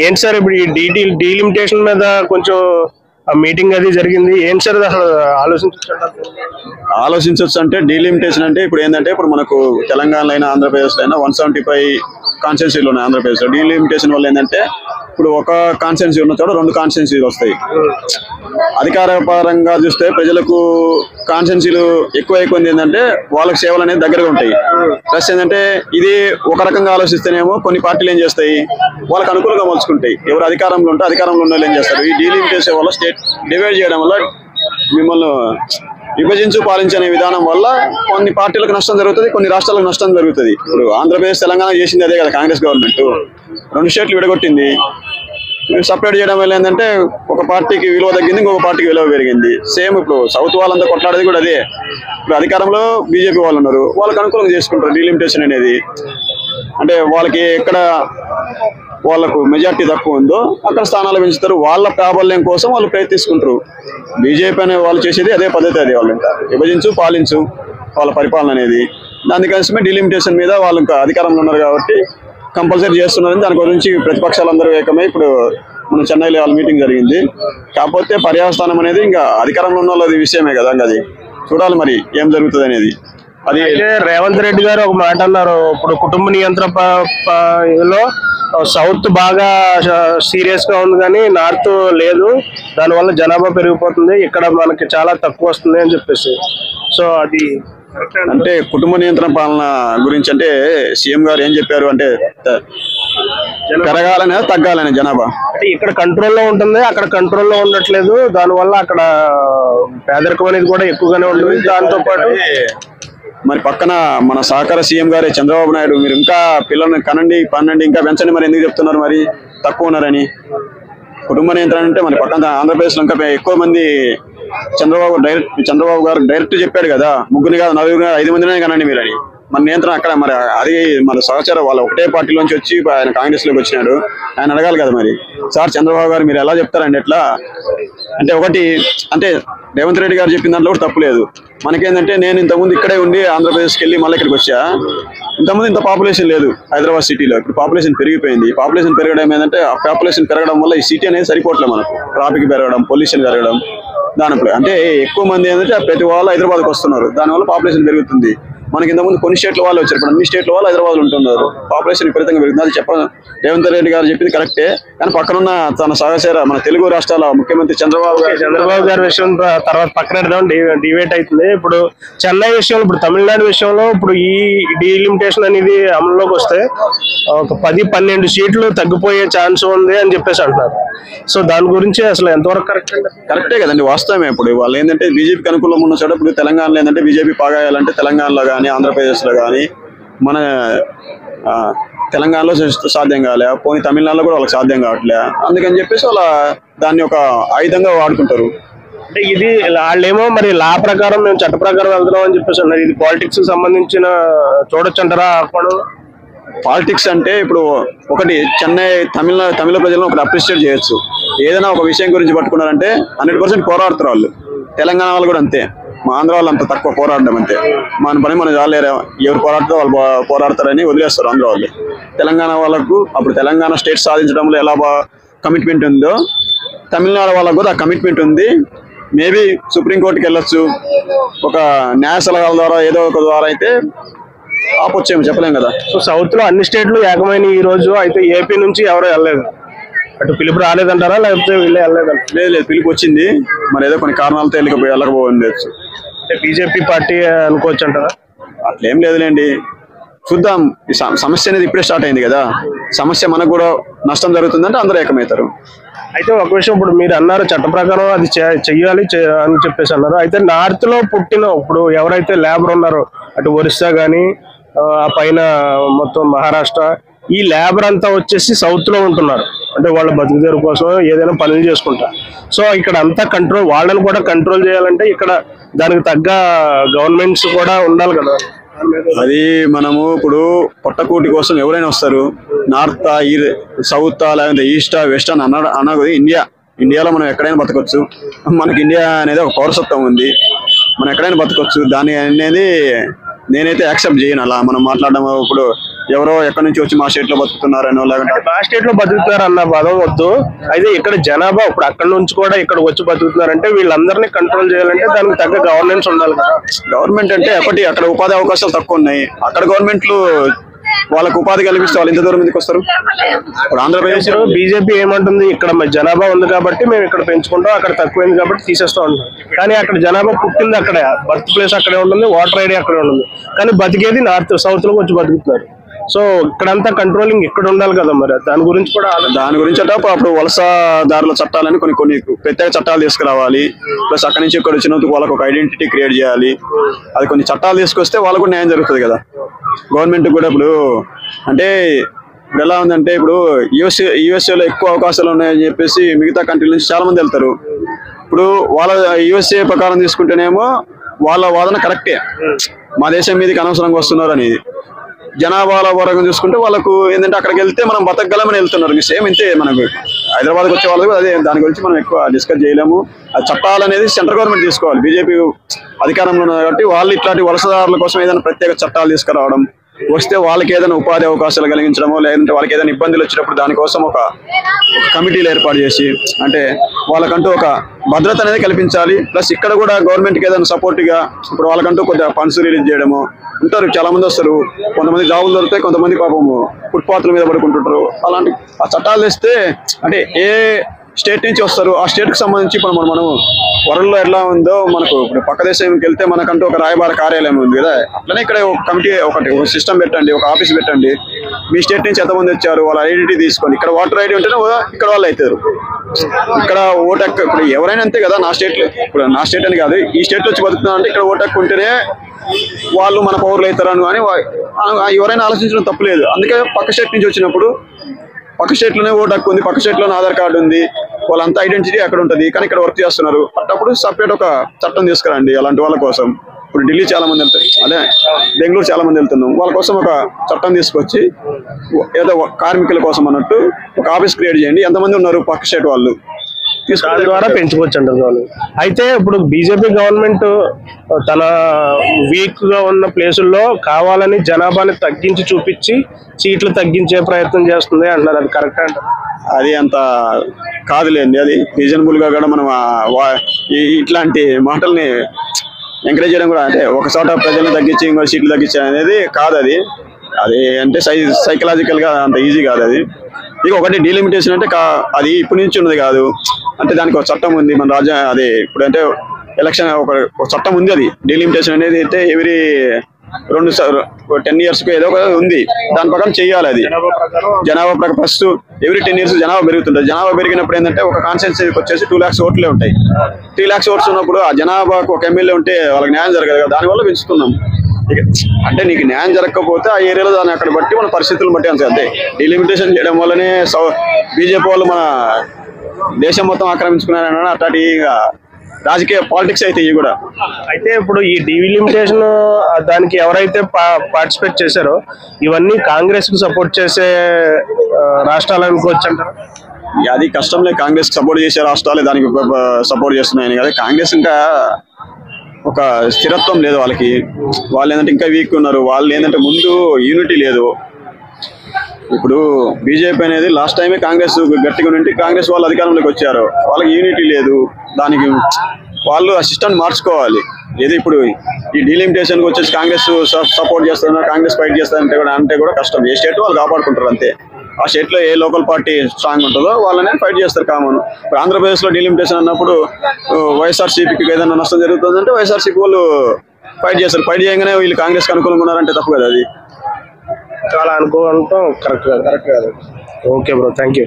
ఏంటి సార్ ఇప్పుడు ఈ డీలిమిటేషన్ మీద కొంచెం మీటింగ్ అది జరిగింది, ఏంటి సార్ అసలు ఆలోచించవచ్చు అంటే డీలిమిటేషన్ అంటే ఇప్పుడు ఏంటంటే ఇప్పుడు మనకు తెలంగాణలో అయినా ఆంధ్రప్రదేశ్లో అయినా 175 కాన్స్టిట్యున్సీలు ఉన్నాయి. ఆంధ్రప్రదేశ్లో డీలిమిటేషన్ వల్ల ఏంటంటే ఇప్పుడు ఒక కాన్స్టిట్యున్సీ ఉన్న చోట 2 కాన్స్టిట్యున్సీలు వస్తాయి. అధికార పరంగా చూస్తే ప్రజలకు కాన్స్టిట్యున్సీలు ఎక్కువ ఏంటంటే వాళ్ళకి సేవలు అనేది దగ్గరగా ఉంటాయి. ప్లస్ ఏంటంటే ఇది ఒక రకంగా ఆలోచిస్తేనేమో కొన్ని పార్టీలు ఏం చేస్తాయి, వాళ్ళకి అనుకూలంగా మలుచుకుంటాయి. ఎవరు అధికారంలో ఉంటే అధికారంలో ఉన్న వాళ్ళు ఏం చేస్తారు, ఈ డీలిమిటేషన్ వల్ల స్టేట్ డివైడ్ చేయడం వల్ల మిమ్మల్ని విభజించు పాలించనే విధానం వల్ల కొన్ని పార్టీలకు నష్టం జరుగుతుంది, కొన్ని రాష్ట్రాలకు నష్టం జరుగుతుంది. ఇప్పుడు ఆంధ్రప్రదేశ్ తెలంగాణ చేసింది అదే కదా, కాంగ్రెస్ గవర్నమెంట్ 2 స్టేట్లు విడగొట్టింది. సపరేట్ చేయడం వల్ల ఏంటంటే ఒక పార్టీకి విలువ తగ్గింది, ఇంకొక పార్టీకి విలువ పెరిగింది. సేమ్ ఇప్పుడు సౌత్ వాళ్ళంతా కొట్లాడేది కూడా అదే. ఇప్పుడు అధికారంలో బీజేపీ వాళ్ళు ఉన్నారు, వాళ్ళకి అనుకూలంగా చేసుకుంటారు డీలిమిటేషన్ అనేది. అంటే వాళ్ళకి ఎక్కడ వాళ్ళకు మెజార్టీ తక్కువ ఉందో అక్కడ స్థానాలు పెంచుతారు. వాళ్ళ ప్రాబల్యం కోసం వాళ్ళు ప్రయత్నిస్తుంటారు. బీజేపీ అనే వాళ్ళు చేసేది అదే పద్ధతి, అది వాళ్ళు ఇంకా విభజించు పాలించు వాళ్ళ పరిపాలన అనేది. దానికోసమే డీలిమిటేషన్ మీద వాళ్ళు ఇంకా అధికారంలో ఉన్నారు కాబట్టి కంపల్సరీ చేస్తున్నారని దాని గురించి ప్రతిపక్షాలందరూ ఏకమై ఇప్పుడు మన చెన్నైలో వాళ్ళ మీటింగ్ జరిగింది. కాకపోతే పర్యావస్థానం అనేది ఇంకా అధికారంలో ఉన్న వాళ్ళది విషయమే కదా, అది చూడాలి మరి ఏం జరుగుతుంది అనేది. అది రేవంత్ రెడ్డి గారు ఒక మాట అన్నారు, ఇప్పుడు కుటుంబ నియంత్రణలో సౌత్ బాగా సీరియస్ గా ఉంది కానీ నార్త్ లేదు, దానివల్ల జనాభా పెరిగిపోతుంది, ఇక్కడ మనకి చాలా తక్కువ వస్తుంది అని చెప్పేసి. సో అది అంటే కుటుంబ నియంత్రణ పాలన గురించి అంటే సీఎం గారు ఏం చెప్పారు అంటే పెరగాలనే తగ్గాలనే జనాభా అంటే ఇక్కడ కంట్రోల్లో ఉంటుంది, అక్కడ కంట్రోల్లో ఉండట్లేదు, దానివల్ల అక్కడ పేదరికం అనేది కూడా ఎక్కువగానే ఉంటుంది. దాంతో పాటు మరి పక్కన మన సహకార సీఎం గారే చంద్రబాబు నాయుడు మీరు ఇంకా పిల్లల్ని కనండి పన్నండి ఇంకా పెంచండి, మరి ఎందుకు చెప్తున్నారు మరి తక్కువ ఉన్నారని? కుటుంబ నియంత్రణ అంటే మన పక్కన ఆంధ్రప్రదేశ్లో ఇంకా ఎక్కువ మంది చంద్రబాబు గారు డైరెక్ట్ చెప్పాడు కదా, 3 కాదు 4 5 మందినే కనండి మీరు అని. మన నియంత్రణ అక్కడ మరి అది మన సహచార వాళ్ళ ఒకటే పార్టీలోంచి వచ్చి ఆయన కాంగ్రెస్ లోకి వచ్చినాడు, ఆయన అడగాలి కదా మరి సార్ చంద్రబాబు గారు మీరు ఎలా చెప్తారండి ఎట్లా అంటే. ఒకటి అంటే రేవంత్ రెడ్డి గారు చెప్పిన దాంట్లో కూడా తప్పులేదు. మనకేంటంటే నేను ఇంతకుముందు ఇక్కడే ఉండి ఆంధ్రప్రదేశ్కి వెళ్ళి మళ్ళీ ఇక్కడికి వచ్చా. ఇంతకుముందు ఇంత పాపులేషన్ లేదు హైదరాబాద్ సిటీలో, ఇప్పుడు పాపులేషన్ పెరిగిపోయింది. పాపులేషన్ పెరగడం ఏంటంటే ఆ పాపులేషన్ పెరగడం వల్ల ఈ సిటీ అనేది సరిపోవట్లేదు మనకు. ట్రాఫిక్ పెరగడం, పొల్యూషన్ పెరగడం, దానిపై అంటే ఎక్కువ మంది ఏంటంటే ప్రతి వాళ్ళు హైదరాబాద్కి వస్తున్నారు, దానివల్ల పాపులేషన్ పెరుగుతుంది. మనకి ఇంతకుముందు కొన్ని స్టేట్ల వాళ్ళు వచ్చారు, ఇప్పుడు అన్ని స్టేట్ల వాళ్ళు హైదరాబాద్లో ఉంటున్నారు, పాపులేషన్ విపరీతంగా పెరుగుతుంది. అది రేవంత్ రెడ్డి గారు చెప్పింది కరెక్టే, కానీ పక్కనున్న తన సహచర మన తెలుగు రాష్ట్రాల ముఖ్యమంత్రి చంద్రబాబు గారి విషయం తర్వాత పక్కన డిబేట్ అవుతుంది. ఇప్పుడు చెన్నై విషయంలో, ఇప్పుడు తమిళనాడు విషయంలో ఇప్పుడు ఈ డీలిమిటేషన్ అనేది అమల్లోకి వస్తే ఒక 10-12 సీట్లు తగ్గిపోయే ఛాన్స్ ఉంది అని చెప్పేసి అంటున్నారు. సో దాని గురించి అసలు ఎంతవరకు కరెక్టే కదండి, వాస్తవమే. ఇప్పుడు వాళ్ళు ఏంటంటే బీజేపీకి అనుకూలంగా ఉన్న చోట ఇప్పుడు తెలంగాణలో ఏంటంటే బీజేపీ పాగాయాలంటే తెలంగాణలో కానీ ఆంధ్రప్రదేశ్లో కానీ మన తెలంగాణలో సాధ్యం కాలే, పోనీ తమిళనాడులో కూడా వాళ్ళకి సాధ్యం కావట్లే. అందుకని చెప్పేసి వాళ్ళ దాన్ని ఒక ఆయుధంగా వాడుకుంటారు. అంటే ఇది వాళ్ళేమో మరి లా ప్రకారం మేము చట్ట ప్రకారం వెళ్తున్నాం అని చెప్పేసి అన్నారు. ఇది పాలిటిక్స్ సంబంధించిన చూడొచ్చు అంటారా? పాలిటిక్స్ అంటే ఇప్పుడు ఒకటి చెన్నై తమిళ ప్రజలను ఒకటి అప్రిషియేట్ చేయొచ్చు. ఏదైనా ఒక విషయం గురించి పట్టుకున్నారంటే 100% పోరాడుతారు వాళ్ళు. తెలంగాణ వాళ్ళు కూడా అంతే, మా ఆంధ్ర వాళ్ళు అంత తక్కువ పోరాడడం అంతే. మన పని మన వాళ్ళేరా, ఎవరు పోరాడితే వాళ్ళు పోరాడతారని వదిలేస్తారు ఆంధ్ర వాళ్ళు. తెలంగాణ వాళ్ళకు అప్పుడు తెలంగాణ స్టేట్ సాధించడంలో ఎలా కమిట్మెంట్ ఉందో తమిళనాడు వాళ్ళకు కూడా ఆ కమిట్మెంట్ ఉంది. మేబీ సుప్రీంకోర్టుకి వెళ్ళొచ్చు, ఒక న్యాయ సలహాల ద్వారా ఏదో ఒక ద్వారా అయితే ఆపొచ్చేమో చెప్పలేం కదా. సో సౌత్ లో అన్ని స్టేట్లు ఏకమైన ఈ రోజు అయితే ఏపీ నుంచి ఎవరో వెళ్ళలేదు, అటు పిలుపు రాలేదంటారా లేకపోతే వీళ్ళే వెళ్ళలేదంట? లేదు, పిలుపు వచ్చింది, మరి ఏదో కొన్ని కారణాలతో వెళ్ళకపోవచ్చు. అంటే బీజేపీ పార్టీ అనుకోవచ్చు అంటారా? అట్లేం లేదులేండి, చూద్దాం. ఈ సమస్య అనేది ఇప్పుడే స్టార్ట్ అయింది కదా, సమస్య మనకు కూడా నష్టం జరుగుతుందంటే అందరూ ఏకమవుతారు. అయితే ఒక విషయం, ఇప్పుడు మీరు అన్నారు చట్ట ప్రకారం అది చెయ్యాలి అని చెప్పేసి అన్నారు. అయితే నార్త్ లో పుట్టిన ఇప్పుడు ఎవరైతే లేబర్ ఉన్నారో అటు ఒరిస్సా కానీ ఆ పైన మొత్తం మహారాష్ట్ర, ఈ లేబర్ అంతా వచ్చేసి సౌత్ లో ఉంటున్నారు. అంటే వాళ్ళ బతుకుదేరు కోసం ఏదైనా పనులు చేసుకుంటారు. సో ఇక్కడ అంతా కంట్రోల్, వాళ్ళని కూడా కంట్రోల్ చేయాలంటే ఇక్కడ దానికి తగ్గ గవర్నమెంట్స్ కూడా ఉండాలి కదా. అది మనము ఇప్పుడు పొట్టకూటి కోసం ఎవరైనా వస్తారు, నార్త్ సౌత్ లేకపోతే ఈస్ట్ వెస్ట్ అని అన్నది ఇండియాలో మనం ఎక్కడైనా బతకొచ్చు. మనకి ఇండియా అనేది ఒక పౌరసత్వం ఉంది, మనం ఎక్కడైనా బతకొచ్చు. దాని అనేది నేనైతే యాక్సెప్ట్ చేయను అలా మనం మాట్లాడడం. ఇప్పుడు ఎవరో ఎక్కడి నుంచి వచ్చి మా స్టేట్ లో బతుకుతున్నారనో లేకుంటే మా స్టేట్ లో బతుకుతున్నారు అన్న పదం వద్దు. అయితే ఇక్కడ జనాభా ఇప్పుడు అక్కడ నుంచి కూడా ఇక్కడ వచ్చి బతుకుతున్నారంటే వీళ్ళందరినీ కంట్రోల్ చేయాలంటే దానికి తగ్గ గవర్నెన్స్ ఉండాలి కదా. గవర్నమెంట్ అంటే ఒకటి అక్కడ ఉపాధి అవకాశాలు తక్కువ ఉన్నాయి. అక్కడ గవర్నమెంట్లు వాళ్ళకు ఉపాధి కల్పిస్తే వాళ్ళు ఇంత దూరం ఎందుకు వస్తారు? ఇప్పుడు ఆంధ్రప్రదేశ్ బీజేపీ ఏమంటుంది, ఇక్కడ జనాభా ఉంది కాబట్టి మేము ఇక్కడ పెంచుకుంటాం, అక్కడ తక్కువైంది కాబట్టి తీసేస్తాం అంటాం. కానీ అక్కడ జనాభా పుట్టింది అక్కడే, బర్త్ ప్లేస్ అక్కడే ఉంటుంది, వాటర్ ఐడి అక్కడే ఉంటుంది, కానీ బతికేది నార్త్ సౌత్ లో వచ్చి బతుకుతున్నారు. సో ఇక్కడంతా కంట్రోలింగ్ ఇక్కడ ఉండాలి కదా. మరి దాని గురించి కూడా అంటే అప్పుడు వలసదారుల చట్టాలని కొన్ని ప్రత్యేక చట్టాలు తీసుకురావాలి. ప్లస్ అక్కడి నుంచి ఇక్కడ వచ్చినందుకు వాళ్ళకు ఒక ఐడెంటిటీ క్రియేట్ చేయాలి. అది కొన్ని చట్టాలు తీసుకొస్తే వాళ్ళకు న్యాయం జరుగుతుంది కదా. గవర్నమెంట్ కూడా ఇప్పుడు అంటే ఇప్పుడు ఎలా ఉందంటే, ఇప్పుడు యూఎస్ఏలో ఎక్కువ అవకాశాలు ఉన్నాయని చెప్పేసి మిగతా కంట్రీల నుంచి చాలా మంది వెళ్తారు. ఇప్పుడు వాళ్ళ యూఎస్ఏ ప్రకారం తీసుకుంటేనేమో వాళ్ళ వాదన కరెక్టే, మా దేశం మీదకి అనవసరంగా వస్తున్నారు అనేది. జనాభాల పరంగా చూసుకుంటే వాళ్ళకు ఏంటంటే అక్కడికి వెళ్తే మనం బతకగలమని వెళ్తున్నారు. సేమ్ ఇంతే మనకు హైదరాబాద్కి వచ్చే వాళ్ళకు అదే. దాని గురించి మనం ఎక్కువ డిస్కస్ చేయలేము. ఆ చట్టాలు అనేది సెంట్రల్ గవర్నమెంట్ తీసుకోవాలి. బీజేపీ అధికారంలో ఉన్నారు కాబట్టి వాళ్ళు ఇట్లాంటి వలసదారుల కోసం ఏదైనా ప్రత్యేక చట్టాలు తీసుకురావడం, వస్తే వాళ్ళకి ఏదైనా ఉపాధి అవకాశాలు కలిగించడమో లేదంటే వాళ్ళకి ఏదైనా ఇబ్బందులు వచ్చినప్పుడు దానికోసం ఒక కమిటీలు ఏర్పాటు చేసి అంటే వాళ్ళకంటూ ఒక భద్రత అనేది కల్పించాలి. ప్లస్ ఇక్కడ కూడా గవర్నమెంట్కి ఏదైనా సపోర్ట్గా ఇప్పుడు వాళ్ళకంటూ కొద్దిగా ఫండ్స్ రిలీజ్ చేయడము. ఉంటారు చాలా మంది వస్తారు, కొంతమంది జాబులు దొరుకుతాయి, కొంతమంది పాపము ఫుట్పాత్ల మీద పడుకుంటుంటారు. అలాంటి ఆ చట్టాలు తెస్తే అంటే ఏ స్టేట్ నుంచి వస్తారు ఆ స్టేట్ కి సంబంధించి ఇప్పుడు మనం వరల్డ్ లో ఎలా ఉందో మనకు ఇప్పుడు పక్క దేశానికి వెళ్తే మనకంటూ ఒక రాయబార కార్యాలయం ఉంది కదా. అట్లనే ఇక్కడ ఒక కమిటీ ఒక సిస్టమ్ పెట్టండి, ఒక ఆఫీస్ పెట్టండి. మీ స్టేట్ నుంచి ఎంతమంది వచ్చారు వాళ్ళ ఐడెంటిటీ తీసుకోండి. ఇక్కడ వాటర్ ఐడి ఉంటేనే ఇక్కడ వాళ్ళు అవుతారు. ఇక్కడ ఓటక్ ఇప్పుడు ఎవరైనా అంతే కదా. నా స్టేట్ ఇప్పుడు నా స్టేట్ అని కాదు, ఈ స్టేట్ లో వచ్చి బతుకుతున్నా అంటే ఇక్కడ ఓటక్ ఉంటేనే వాళ్ళు మన పౌరులు అవుతారని అని ఎవరైనా ఆలోచించడం తప్పులేదు. అందుకే పక్క స్టేట్ నుంచి వచ్చినప్పుడు పక్క స్టేట్ లోనే ఓటు హక్కు ఉంది, పక్క స్టేట్ లోనే ఆధార్ కార్డు ఉంది, వాళ్ళంతా ఐడెంటిటీ అక్కడ ఉంటుంది, కానీ ఇక్కడ వర్క్ చేస్తున్నారు. అప్పుడు సపరేట్ ఒక చట్టం తీసుకురండి అలాంటి వాళ్ళ కోసం. ఇప్పుడు ఢిల్లీ చాలా మంది వెళ్తారు, అదే బెంగళూరు చాలా మంది వెళ్తున్నాం, వాళ్ళ కోసం ఒక చట్టం తీసుకొచ్చి ఏదో కార్మికుల కోసం అన్నట్టు ఒక ఆఫీస్ క్రియేట్ చేయండి. ఎంతమంది ఉన్నారు పక్క స్టేట్ వాళ్ళు దాని ద్వారా పెంచుకోవచ్చు అంటారు. అయితే ఇప్పుడు బీజేపీ గవర్నమెంట్ తన వీక్ గా ఉన్న ప్లేసుల్లో కావాలని జనాభాని తగ్గించి చూపించి సీట్లు తగ్గించే ప్రయత్నం చేస్తుంది అంటున్నారు. అది కరెక్ట్ అంటారు? అది అంత కాదులేండి. అది రీజనబుల్ గా కూడా మనం ఇట్లాంటి మాటల్ని ఎంకరేజ్ చేయడం కూడా అంటే ఒక చోట ప్రజలను తగ్గించి ఇంకో సీట్లు తగ్గించడం అనేది కాదు. అది అంటే సైకలాజికల్ గా అంత ఈజీ కాదు. అది ఇక ఒకటి డీలిమిటేషన్ అంటే అది ఇప్పటి నుంచి ఉన్నది కాదు. అంటే దానికి ఒక చట్టం ఉంది మన రాజ్యం. అది ఇప్పుడు అంటే ఎలక్షన్ ఒక చట్టం ఉంది. అది డీలిమిటేషన్ అనేది అయితే ఎవ్రీ 10 years ఏదో ఉంది, దాని ప్రకారం చెయ్యాలి. అది జనాభా ప్రకారం ఫస్ట్ ఎవ్రీ 10 years జనాభా పెరుగుతుంటుంది. జనాభా పెరిగినప్పుడు ఏంటంటే ఒక కాన్స్టిట్యున్సీకి వచ్చేసి 2 lakhs ఓట్లే ఉంటాయి. 3 lakhs ఓట్స్ ఉన్నప్పుడు ఆ జనాభాకు ఒక ఎమ్మెల్యే ఉంటే వాళ్ళకి న్యాయం జరగదు కదా. దానివల్ల పెంచుతున్నాం. అంటే నీకు న్యాయం జరగకపోతే ఆ ఏరియాలో దాన్ని అక్కడ బట్టి మన పరిస్థితులను బట్టి అంతే. డీలిమిటేషన్ చేయడం వల్లనే బీజేపీ వాళ్ళు మన దేశం మొత్తం ఆక్రమించుకున్నారని అట్లాంటి రాజకీయ పాలిటిక్స్ అయితే ఇవి కూడా. అయితే ఇప్పుడు ఈ డీలిమిటేషన్ దానికి ఎవరైతే పార్టిసిపేట్ చేశారో ఇవన్నీ కాంగ్రెస్ కు సపోర్ట్ చేసే రాష్ట్రాలు అనుకోవచ్చు అంటారు? అది కష్టంలే. కాంగ్రెస్ సపోర్ట్ చేసే రాష్ట్రాలే దానికి సపోర్ట్ చేస్తున్నాయని కదా. కాంగ్రెస్ ఇంకా ఒక స్థిరత్వం లేదు వాళ్ళకి. వాళ్ళు ఏంటంటే ఇంకా వీక్ ఉన్నారు. వాళ్ళు ఏంటంటే ముందు యూనిటీ లేదు. ఇప్పుడు బీజేపీ అనేది లాస్ట్ టైమే కాంగ్రెస్ గట్టిగా ఉండి కాంగ్రెస్ వాళ్ళు అధికారంలోకి వచ్చారు. వాళ్ళకి యూనిటీ లేదు. దానికి వాళ్ళు ఆ సిస్టమ్ మార్చుకోవాలి. ఏది ఇప్పుడు ఈ డీలిమిటేషన్కి వచ్చేసి కాంగ్రెస్ సపోర్ట్ చేస్తున్నారు, కాంగ్రెస్ ఫైట్ చేస్తారంటే కూడా కష్టం. ఏ స్టేట్ వాళ్ళు కాపాడుకుంటారు అంతే. ఆ స్టేట్ లో ఏ లోకల్ పార్టీ స్ట్రాంగ్ ఉంటుందో వాళ్ళనే ఫైట్ చేస్తారు కామన్. ఇప్పుడు ఆంధ్రప్రదేశ్ లో డీలిమిటేషన్ అన్నప్పుడు వైఎస్ఆర్సీపీకి ఏదైనా నష్టం జరుగుతుందంటే వైఎస్ఆర్సీపీ వాళ్ళు ఫైట్ చేస్తారు. ఫైట్ చేయగానే వీళ్ళు కాంగ్రెస్ కి అనుకూలంగా ఉన్నారంటే తప్పు కదా. అది చాలా అనుకోవడంతో కరెక్ట్ కాదు. Okay bro, thank you.